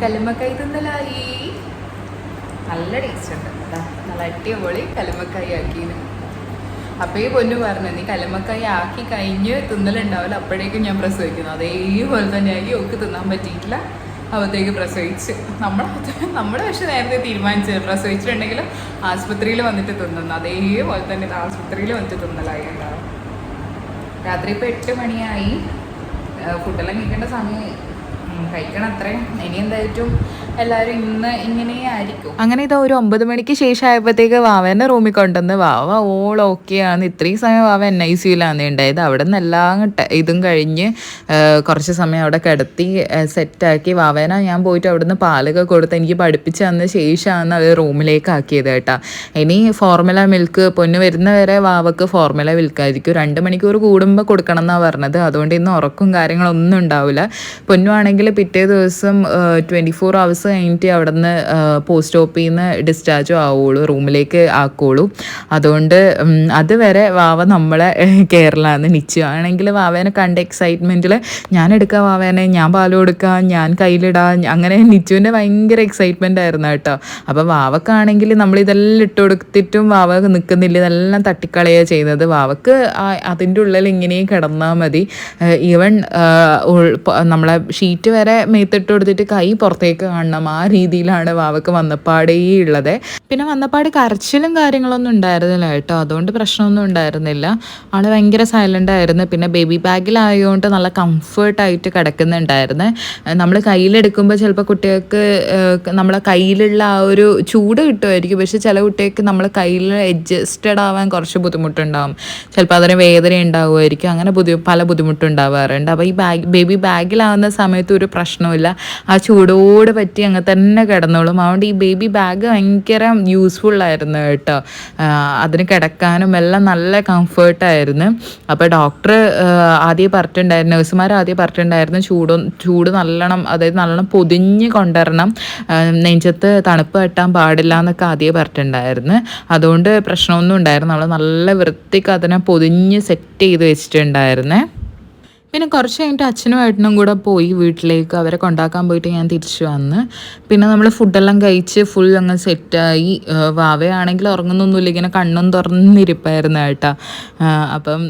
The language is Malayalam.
കല്ലുമ്മക്കായി തിന്നലായി. നല്ല ടേസ്റ്റ് ഉണ്ട്, നല്ല അടിപൊളി കല്ലുമ്മക്കായി ആക്കിയത്. അപ്പോൾ ഈ പൊന്നു പറഞ്ഞു, നീ കല്ലുമ്മക്കായി ആക്കി കഴിഞ്ഞ് തിന്നലുണ്ടാവില്ല, അപ്പോഴേക്കും ഞാൻ പ്രസവിക്കുന്നു. അതേപോലെ തന്നെ ആക്കി ഒക്കെ തിന്നാൻ പറ്റിയിട്ടില്ല, അപ്പോഴത്തേക്ക് പ്രസവിച്ച്. നമ്മൾ പക്ഷെ നേരത്തെ തീരുമാനിച്ചത് പ്രസവിച്ചിട്ടുണ്ടെങ്കിലും ആശുപത്രിയിൽ വന്നിട്ട് തിന്നുന്നു. അതേപോലെ തന്നെ ഇത് ആശുപത്രിയിൽ വന്നിട്ട് തിന്നലായി ഉണ്ടാവും. രാത്രി ഇപ്പോൾ 8 മണിയായി, ഫുഡെല്ലാം കഴിക്കേണ്ട സമയമായി. കഴിക്കണം അത്രയും. ഇനി എന്തായിട്ടും എല്ലാവരും ഇന്ന് ഇങ്ങനെ ആയിരിക്കും. അങ്ങനെ ഇത് ഒരു 9 മണിക്ക് ശേഷം ആയപ്പോഴത്തേക്ക് വാവേൻ്റെ റൂമിൽ കൊണ്ടുവന്ന് വാവ ഓക്കെയാണ്. ഇത്രയും സമയം വാവ NICUലാണ് ഉണ്ടായത്. അവിടെ നിന്ന് എല്ലാം ഇതും കഴിഞ്ഞ് കുറച്ച് സമയം അവിടെ കിടത്തി സെറ്റാക്കി. വാവേന ഞാൻ പോയിട്ട് അവിടെ നിന്ന് പാലൊക്കെ കൊടുത്ത് എനിക്ക് പഠിപ്പിച്ച് തന്ന ശേഷമാണ് അത് റൂമിലേക്ക് ആക്കിയത് കേട്ടോ. ഇനി ഫോർമുല മിൽക്ക് പൊന്നു വരുന്ന വരെ വാവക്ക് ഫോർമുല മിൽക്കായിരിക്കും. 2 മണിക്കൂർ കൂടുമ്പോൾ കൊടുക്കണം എന്നാണ് പറഞ്ഞത്. അതുകൊണ്ട് ഇന്ന് ഉറക്കും കാര്യങ്ങളൊന്നും ഉണ്ടാവില്ല. പൊന്നു ആണെങ്കിൽ പിറ്റേ ദിവസം 24 hours കഴിഞ്ഞിട്ട് അവിടെ നിന്ന് പോസ്റ്റ് ഓഫീസിൽ നിന്ന് ഡിസ്ചാർജും ആവുള്ളൂ, റൂമിലേക്ക് ആക്കുള്ളൂ. അതുകൊണ്ട് അതുവരെ വാവ നമ്മളെ കെയറിലാണ്. നിച്ചു ആണെങ്കിൽ വാവേനെ കണ്ട എക്സൈറ്റ്മെൻറ്റിൽ ഞാൻ എടുക്കാം വാവേനെ, ഞാൻ പാല് കൊടുക്കാം, ഞാൻ കയ്യിലിടാം, അങ്ങനെ നിച്ചുവിൻ്റെ ഭയങ്കര എക്സൈറ്റ്മെൻ്റ് ആയിരുന്നു കേട്ടോ. അപ്പോൾ വാവക്കാണെങ്കിൽ നമ്മളിതെല്ലാം ഇട്ട് കൊടുത്തിട്ടും വാവ നിൽക്കുന്നില്ല, ഇതെല്ലാം തട്ടിക്കളയുക ചെയ്യുന്നത്. വാവക്ക് അതിൻ്റെ ഉള്ളിൽ ഇങ്ങനെയും കിടന്നാൽ മതി. ഈവൻ നമ്മളെ ഷീറ്റ് വരെ മേത്തിട്ട് കൊടുത്തിട്ട് കൈ പുറത്തേക്ക് കാണണം, ആ രീതിയിലാണ് വാവക്ക് വന്നപ്പാടേ ഉള്ളത്. പിന്നെ വന്നപ്പാട് കരച്ചിലും കാര്യങ്ങളൊന്നും ഉണ്ടായിരുന്നില്ല കേട്ടോ, അതുകൊണ്ട് പ്രശ്നമൊന്നും ഉണ്ടായിരുന്നില്ല. ആൾ ഭയങ്കര സൈലൻ്റ് ആയിരുന്നു. പിന്നെ ബേബി ബാഗിലായതുകൊണ്ട് നല്ല കംഫേർട്ടായിട്ട് കിടക്കുന്നുണ്ടായിരുന്നു. നമ്മൾ കയ്യിലെടുക്കുമ്പോൾ ചിലപ്പോൾ കുട്ടികൾക്ക് നമ്മളെ കയ്യിലുള്ള ആ ഒരു ചൂട് കിട്ടുമായിരിക്കും, പക്ഷെ ചില കുട്ടികൾക്ക് നമ്മൾ കയ്യിൽ അഡ്ജസ്റ്റഡ് ആവാൻ കുറച്ച് ബുദ്ധിമുട്ടുണ്ടാകും. ചിലപ്പോൾ അതിന് വേദന ഉണ്ടാവുമായിരിക്കും, അങ്ങനെ പല ബുദ്ധിമുട്ടുണ്ടാവാറുണ്ട്. അപ്പോൾ ഈ ബേബി ബാഗിലാവുന്ന സമയത്ത് ഒരു പ്രശ്നമില്ല, ആ ചൂടോട് പറ്റി അങ്ങനെ തന്നെ കിടന്നോളും. അതുകൊണ്ട് ഈ ബേബി ബാഗ് ഭയങ്കര യൂസ്ഫുള്ളായിരുന്നു കേട്ടോ. അതിന് കിടക്കാനും എല്ലാം നല്ല കംഫേർട്ടായിരുന്നു. അപ്പോൾ ഡോക്ടർ ആദ്യം പറഞ്ഞിട്ടുണ്ടായിരുന്നു, നഴ്സുമാർ ആദ്യം പറഞ്ഞിട്ടുണ്ടായിരുന്നു ചൂട് നല്ലോണം, അതായത് നല്ലോണം പൊതിഞ്ഞ് കൊണ്ടുവരണം, നെഞ്ചത്ത് തണുപ്പ് തട്ടാൻ പാടില്ല എന്നൊക്കെ ആദ്യം പറഞ്ഞിട്ടുണ്ടായിരുന്നു. അതുകൊണ്ട് പ്രശ്നമൊന്നും ഉണ്ടായിരുന്നു. നമ്മൾ നല്ല വൃത്തിക്ക് അതിനെ പൊതിഞ്ഞ് സെറ്റ് ചെയ്ത് വെച്ചിട്ടുണ്ടായിരുന്നേ. പിന്നെ കുറച്ച് കഴിഞ്ഞിട്ട് അച്ഛനും ഏട്ടനും കൂടെ പോയി വീട്ടിലേക്ക്, അവരെ കൊണ്ടാക്കാൻ പോയിട്ട് ഞാൻ തിരിച്ചു വന്ന്. പിന്നെ നമ്മൾ ഫുഡെല്ലാം കഴിച്ച് ഫുൾ അങ്ങ് സെറ്റായി. വാവയാണെങ്കിൽ ഉറങ്ങുന്നൊന്നുമില്ല, ഇങ്ങനെ കണ്ണും തുറന്നിരിപ്പായിരുന്നു കേട്ടോ. അപ്പം